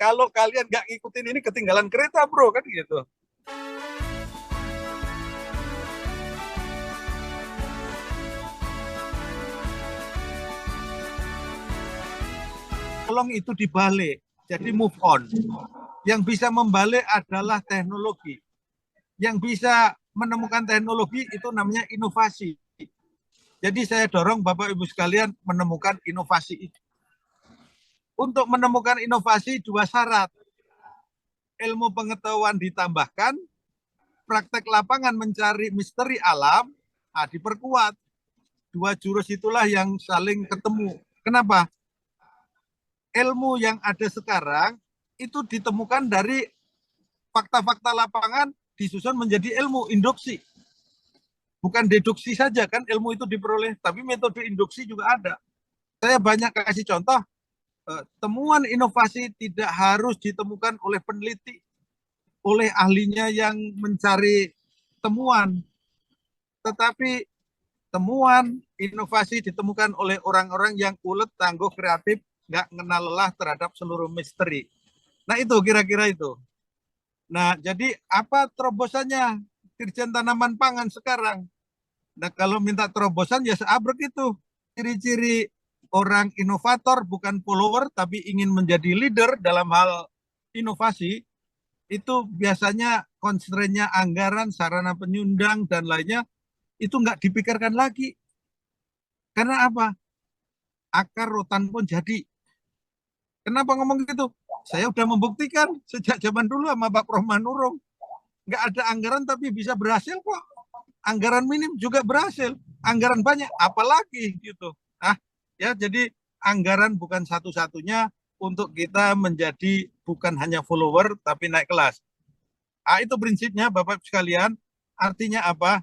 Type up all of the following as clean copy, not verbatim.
Kalau kalian nggak ngikutin ini ketinggalan kereta bro, kan gitu. Tolong itu dibalik, jadi move on. Yang bisa membalik adalah teknologi. Yang bisa menemukan teknologi itu namanya inovasi. Jadi saya dorong Bapak Ibu sekalian menemukan inovasi itu. Untuk menemukan inovasi dua syarat. Ilmu pengetahuan ditambahkan, praktek lapangan mencari misteri alam, diperkuat. Dua jurus itulah yang saling ketemu. Kenapa? Ilmu yang ada sekarang itu ditemukan dari fakta-fakta lapangan disusun menjadi ilmu induksi. Bukan deduksi saja kan ilmu itu diperoleh, tapi metode induksi juga ada. Saya banyak kasih contoh, temuan inovasi tidak harus ditemukan oleh peneliti, oleh ahlinya yang mencari temuan, tetapi temuan inovasi ditemukan oleh orang-orang yang ulet, tangguh, kreatif, nggak kenal lelah terhadap seluruh misteri. Nah itu kira-kira itu. Nah jadi apa terobosannya Dirjen Tanaman Pangan sekarang? Nah kalau minta terobosan ya seabrek itu. Ciri-ciri orang inovator bukan follower tapi ingin menjadi leader dalam hal inovasi itu biasanya constraint-nya anggaran, sarana penyundang dan lainnya itu nggak dipikirkan lagi. Karena apa? Akar rotan pun jadi. Kenapa ngomong gitu? Saya udah membuktikan sejak zaman dulu sama Pak Prof Manurung. Nggak ada anggaran tapi bisa berhasil kok. Anggaran minim juga berhasil. Anggaran banyak, apalagi gitu. Ah, ya jadi anggaran bukan satu-satunya untuk kita menjadi bukan hanya follower tapi naik kelas. Itu prinsipnya Bapak sekalian. Artinya apa?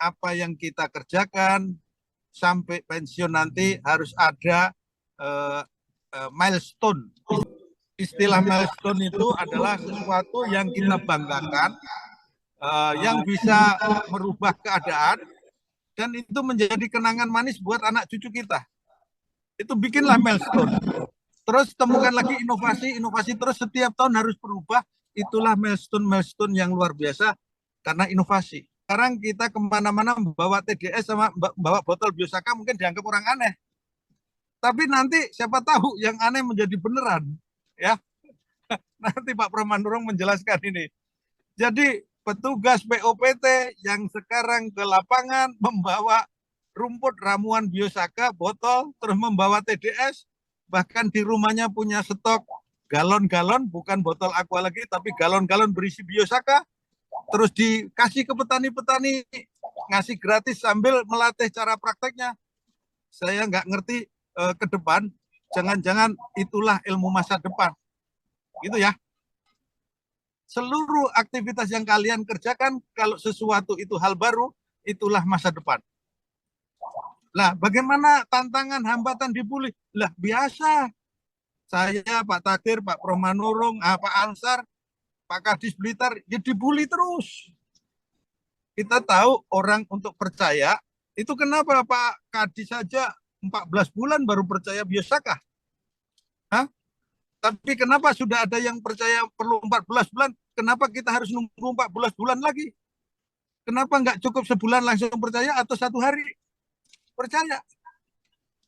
Apa yang kita kerjakan sampai pensiun nanti harus ada milestone. Istilah milestone itu adalah sesuatu yang kita banggakan, yang bisa merubah keadaan, dan itu menjadi kenangan manis buat anak cucu kita. Itu bikinlah milestone. Terus temukan lagi inovasi terus setiap tahun harus berubah. Itulah milestone yang luar biasa karena inovasi. Sekarang kita kemana-mana bawa TDS sama bawa botol biosaka mungkin dianggap orang aneh. Tapi nanti siapa tahu yang aneh menjadi beneran. Ya, nanti Pak Promanurung menjelaskan ini. Jadi petugas POPT yang sekarang ke lapangan membawa rumput ramuan biosaka, botol, terus membawa TDS, bahkan di rumahnya punya stok galon-galon, bukan botol aqua lagi, tapi galon-galon berisi biosaka, terus dikasih ke petani-petani, ngasih gratis sambil melatih cara prakteknya. Saya nggak ngerti ke depan, jangan-jangan itulah ilmu masa depan. Gitu ya. Seluruh aktivitas yang kalian kerjakan, kalau sesuatu itu hal baru, itulah masa depan. Lah, bagaimana tantangan, hambatan dibully? Lah, biasa. Saya, Pak Takdir, Pak Promanurung, Pak Ansar, Pak Kadis Blitar, ya dibully terus. Kita tahu orang untuk percaya, itu kenapa Pak Kadis saja 14 bulan baru percaya biosakah? Hah? Tapi kenapa sudah ada yang percaya perlu 14 bulan? Kenapa kita harus nunggu 14 bulan lagi? Kenapa nggak cukup sebulan langsung percaya atau 1 hari percaya?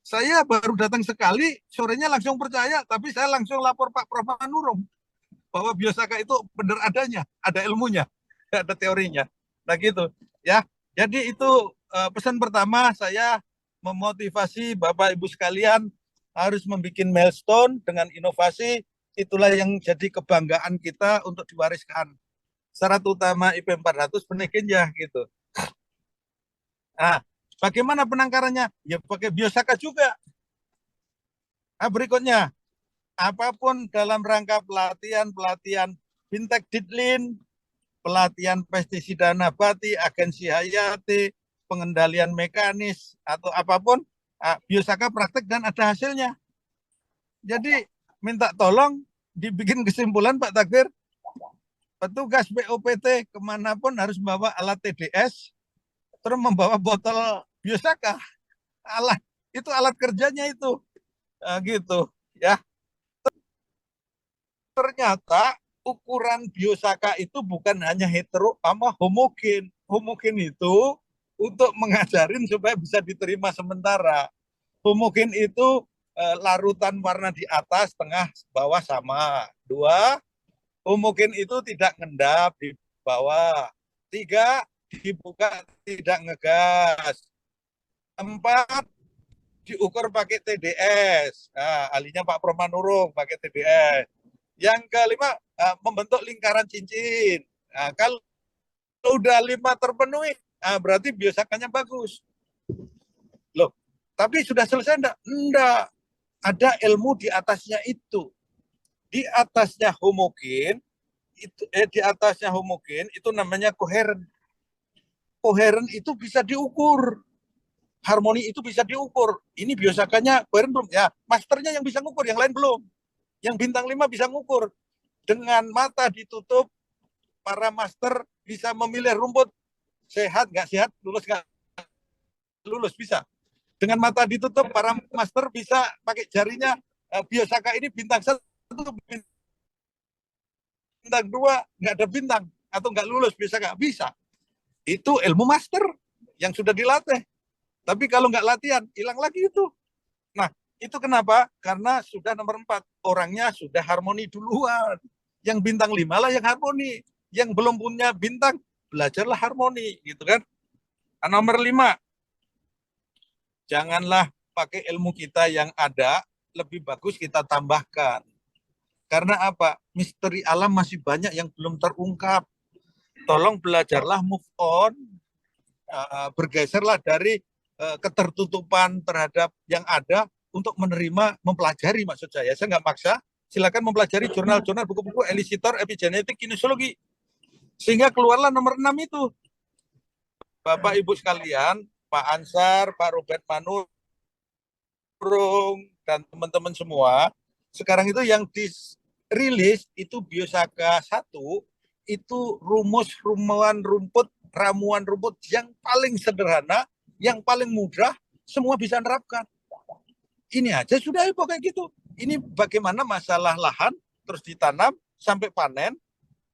Saya baru datang sekali, sorenya langsung percaya, tapi saya langsung lapor Pak Prof Manurung bahwa biosaka itu benar adanya, ada ilmunya, ada teorinya. Nah gitu ya. Jadi itu pesan pertama saya memotivasi Bapak Ibu sekalian harus membuat milestone dengan inovasi, itulah yang jadi kebanggaan kita untuk diwariskan. Syarat utama IP 400 penekin ya gitu. Nah, bagaimana penangkarannya? Ya pakai biosaka juga. Nah, berikutnya, apapun dalam rangka pelatihan Bintek Ditlin, pelatihan pestisida nabati, agensi hayati, pengendalian mekanis, atau apapun, biosaka praktek dan ada hasilnya. Jadi minta tolong dibikin kesimpulan Pak Takdir, petugas BOPT kemanapun harus membawa alat TDS, terus membawa botol biosaka. Itu alat kerjanya itu, gitu ya. ternyata ukuran biosaka itu bukan hanya hetero sama homogen. Homogen itu untuk mengajarin supaya bisa diterima sementara. Homogen itu larutan warna di atas, tengah, bawah sama. Dua, homogen itu tidak ngendap di bawah. Tiga, dibuka tidak ngegas. Empat, diukur pakai TDS. Nah, ahlinya Pak Promanurung pakai TDS. Yang kelima, membentuk lingkaran cincin. Nah, kalau udah 5 terpenuhi, berarti biosakanya bagus. Loh, tapi sudah selesai enggak? Enggak. Ada ilmu di atasnya itu. Di atasnya homogen, itu namanya koheren. Koheren itu bisa diukur. Harmoni itu bisa diukur. Ini biosakanya koheren belum? Ya, masternya yang bisa ngukur, yang lain belum. Yang bintang 5 bisa ngukur. Dengan mata ditutup, para master bisa memilih rumput sehat, nggak sehat, lulus nggak lulus, bisa. Dengan mata ditutup, para master bisa pakai jarinya, biosaka ini bintang 1, bintang 2, nggak ada bintang, atau nggak lulus, biosaka. Bisa. Itu ilmu master yang sudah dilatih. Tapi kalau nggak latihan, hilang lagi itu. Nah, itu kenapa? Karena sudah nomor 4, orangnya sudah harmoni duluan. Yang bintang 5 lah yang harmoni. Yang belum punya bintang, belajarlah harmoni, gitu kan. Nomor 5, janganlah pakai ilmu kita yang ada, lebih bagus kita tambahkan. Karena apa? Misteri alam masih banyak yang belum terungkap. Tolong belajarlah move on, bergeserlah dari ketertutupan terhadap yang ada untuk menerima, mempelajari maksud saya. Saya nggak maksa, silakan mempelajari jurnal-jurnal, buku-buku Elisitor, epigenetik, kinesiologi. Sehingga keluarlah nomor 6 itu. Bapak Ibu sekalian, Pak Ansar, Pak Robert Manurung, dan teman-teman semua, sekarang itu yang dirilis itu Biosaka 1, itu ramuan rumput yang paling sederhana, yang paling mudah, semua bisa nerapkan. Ini aja sudah heboh kayak gitu. Ini bagaimana masalah lahan, terus ditanam, sampai panen,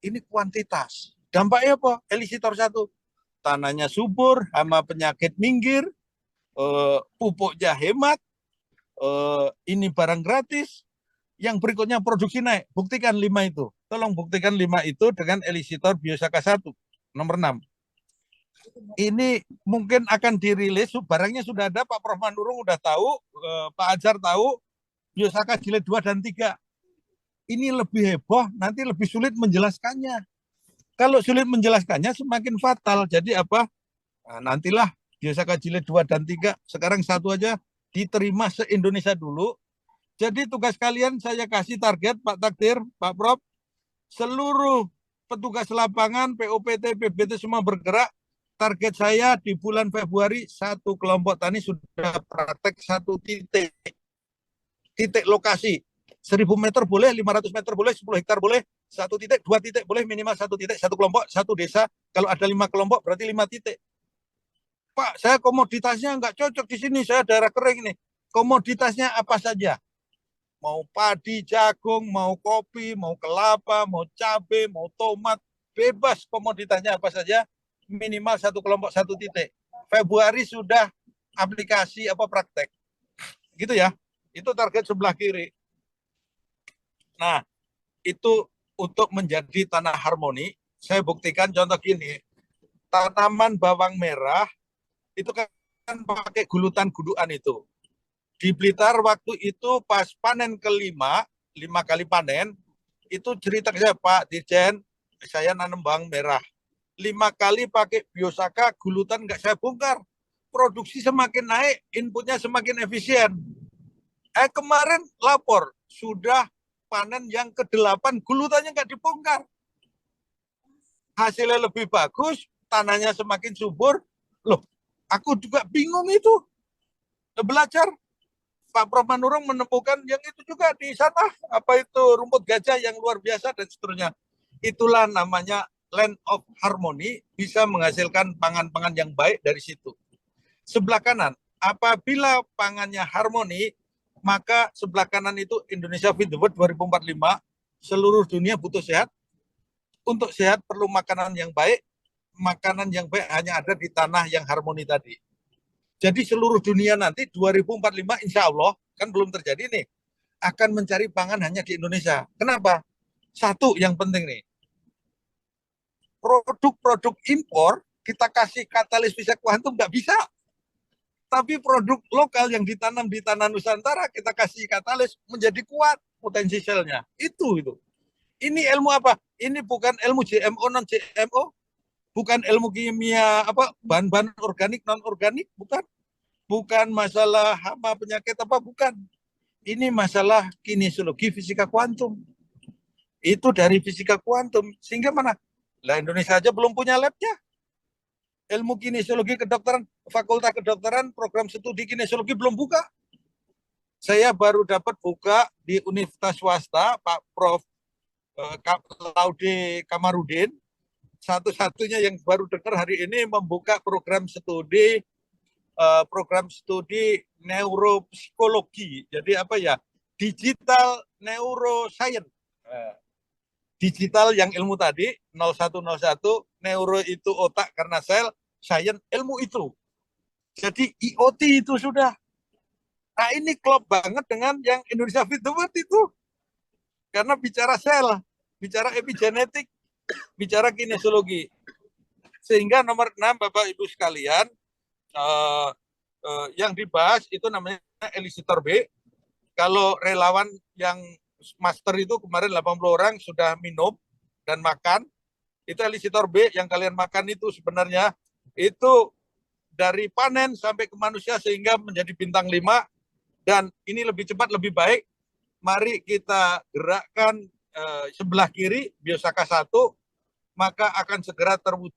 ini kuantitas. Dampaknya apa? Elisitor 1, tanahnya subur, hama penyakit minggir, pupuknya hemat, ini barang gratis. Yang berikutnya produksi naik. Buktikan 5 itu. Tolong buktikan 5 itu dengan Elisitor Biosaka 1, nomor 6. Ini mungkin akan dirilis, barangnya sudah ada, Pak Prof Manurung udah tahu, Pak Ajar tahu, Biosaka jilid 2 dan 3. Ini lebih heboh, nanti lebih sulit menjelaskannya. Kalau sulit menjelaskannya semakin fatal. Jadi apa? Nah, nantilah Biosaka jilid 2 dan 3. Sekarang 1 aja diterima se-Indonesia dulu. Jadi tugas kalian saya kasih target, Pak Takdir, Pak Prof, seluruh petugas lapangan, POPT, PBT semua bergerak. Target saya di bulan Februari, 1 kelompok tani sudah praktek 1 titik lokasi. 1000 meter boleh, 500 meter boleh, 10 hektar boleh, 1 titik, 2 titik boleh, minimal 1 titik, 1 kelompok, 1 desa. Kalau ada 5 kelompok berarti 5 titik. Pak, saya komoditasnya nggak cocok di sini, saya daerah kering nih. Komoditasnya apa saja? Mau padi, jagung, mau kopi, mau kelapa, mau cabai, mau tomat, bebas komoditasnya apa saja, minimal 1 kelompok 1 titik. Februari sudah aplikasi apa praktek. Gitu ya. Itu target sebelah kiri. Nah, itu untuk menjadi tanah harmoni, saya buktikan contoh gini. Tanaman bawang merah itu kan pakai gulutan guduan itu. Di Blitar waktu itu pas panen kelima, 5 kali panen, itu cerita saya, Pak Dirjen, saya nanam bawang merah. 5 kali pakai Biosaka, gulutan nggak saya bongkar. Produksi semakin naik, inputnya semakin efisien. Kemarin lapor, sudah panen yang ke-8, gulutannya nggak dibongkar. Hasilnya lebih bagus, tanahnya semakin subur. Loh, aku juga bingung itu. Belajar. Pak Prof Manurung menemukan yang itu juga di sana. Apa itu rumput gajah yang luar biasa dan seterusnya. Itulah namanya land of harmony, bisa menghasilkan pangan-pangan yang baik dari situ. Sebelah kanan, apabila pangannya harmoni, maka sebelah kanan itu Indonesia Feed the World 2045, Seluruh dunia butuh sehat. Untuk sehat perlu makanan yang baik. Makanan yang baik hanya ada di tanah yang harmoni tadi. Jadi seluruh dunia nanti 2045 insya Allah, kan belum terjadi nih, akan mencari pangan hanya di Indonesia. Kenapa? Satu yang penting nih, produk-produk impor kita kasih katalis fisika kuantum nggak bisa. Tapi produk lokal yang ditanam di tanah Nusantara kita kasih katalis menjadi kuat potensi selnya. Itu. Ini ilmu apa? Ini bukan ilmu GMO non GMO, bukan ilmu kimia apa bahan-bahan organik non organik, bukan. Bukan masalah hama penyakit apa, bukan. Ini masalah kinesiologi fisika kuantum. Itu dari fisika kuantum. Sehingga mana? Lah Indonesia aja belum punya labnya. Ilmu kinesiologi kedokteran, fakultas kedokteran, program studi kinesiologi belum buka. Saya baru dapat buka di universitas swasta, Pak Prof. Laude Kamarudin, satu-satunya yang baru dengar hari ini membuka program studi neuropsikologi. Jadi apa ya? Digital neuroscience. Digital yang ilmu tadi 0101, neuro itu otak karena sel, science ilmu itu. Jadi IoT itu sudah. Nah ini klop banget dengan yang Indonesia Fit the World itu. Karena bicara sel, bicara epigenetik, bicara kinesiologi. Sehingga nomor 6 Bapak Ibu sekalian, yang dibahas itu namanya Elicitor B. Kalau relawan yang master itu kemarin 80 orang sudah minum dan makan, itu Elicitor B yang kalian makan itu sebenarnya itu dari panen sampai ke manusia sehingga menjadi bintang 5, dan ini lebih cepat lebih baik. Mari kita gerakkan sebelah kiri Biosaka 1, maka akan segera terwujud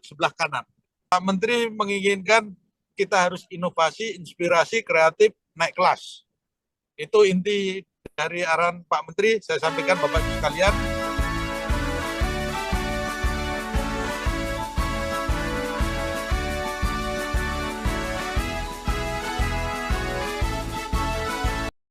sebelah kanan. Pak Menteri menginginkan kita harus inovasi, inspirasi, kreatif, naik kelas. Itu inti dari arahan Pak Menteri. Saya sampaikan Bapak Ibu sekalian.